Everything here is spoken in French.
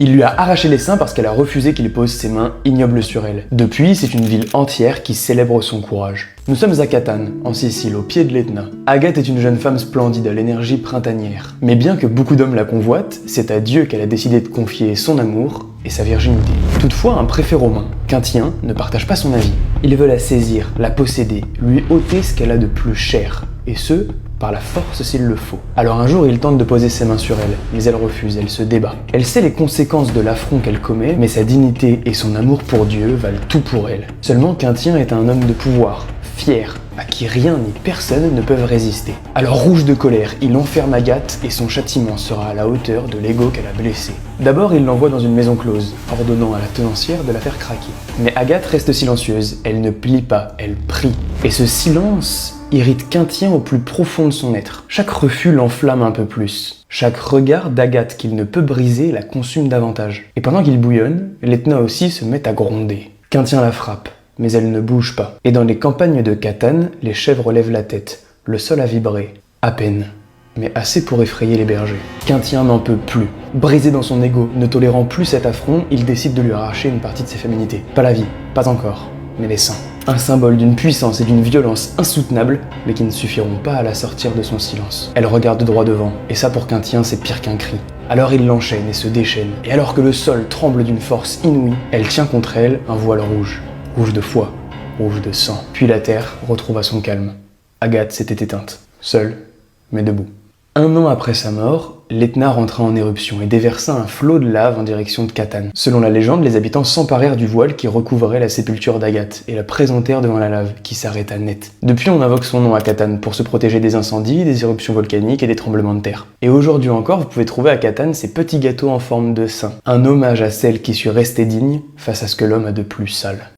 Il lui a arraché les seins parce qu'elle a refusé qu'il pose ses mains ignobles sur elle. Depuis, c'est une ville entière qui célèbre son courage. Nous sommes à Catane, en Sicile, au pied de l'Etna. Agathe est une jeune femme splendide à l'énergie printanière. Mais bien que beaucoup d'hommes la convoitent, c'est à Dieu qu'elle a décidé de confier son amour et sa virginité. Toutefois, un préfet romain, Quintien, ne partage pas son avis. Il veut la saisir, la posséder, lui ôter ce qu'elle a de plus cher, et ce, par la force s'il le faut. Alors un jour, il tente de poser ses mains sur elle, mais elle refuse, elle se débat. Elle sait les conséquences de l'affront qu'elle commet, mais sa dignité et son amour pour Dieu valent tout pour elle. Seulement, Quintien est un homme de pouvoir, fier, à qui rien ni personne ne peuvent résister. Alors rouge de colère, il enferme Agathe et son châtiment sera à la hauteur de l'ego qu'elle a blessé. D'abord, il l'envoie dans une maison close, ordonnant à la tenancière de la faire craquer. Mais Agathe reste silencieuse, elle ne plie pas, elle prie. Et ce silence irrite Quintien au plus profond de son être. Chaque refus l'enflamme un peu plus. Chaque regard d'Agathe qu'il ne peut briser la consume davantage. Et pendant qu'il bouillonne, l'Etna aussi se met à gronder. Quintien la frappe, mais elle ne bouge pas. Et dans les campagnes de Catane, les chèvres lèvent la tête. Le sol a vibré. À peine. Mais assez pour effrayer les bergers. Quintien n'en peut plus. Brisé dans son ego, ne tolérant plus cet affront, il décide de lui arracher une partie de ses féminités. Pas la vie, pas encore, mais les seins. Un symbole d'une puissance et d'une violence insoutenables, mais qui ne suffiront pas à la sortir de son silence. Elle regarde droit devant, et ça pour Quintien c'est pire qu'un cri. Alors il l'enchaîne et se déchaîne, et alors que le sol tremble d'une force inouïe, elle tient contre elle un voile rouge. Rouge de foi, rouge de sang. Puis la terre retrouva son calme. Agathe s'était éteinte, seule, mais debout. 1 an après sa mort, l'Etna rentra en éruption et déversa un flot de lave en direction de Catane. Selon la légende, les habitants s'emparèrent du voile qui recouvrait la sépulture d'Agathe et la présentèrent devant la lave, qui s'arrêta net. Depuis, on invoque son nom à Catane pour se protéger des incendies, des éruptions volcaniques et des tremblements de terre. Et aujourd'hui encore, vous pouvez trouver à Catane ces petits gâteaux en forme de sein, un hommage à celle qui sut rester digne face à ce que l'homme a de plus sale.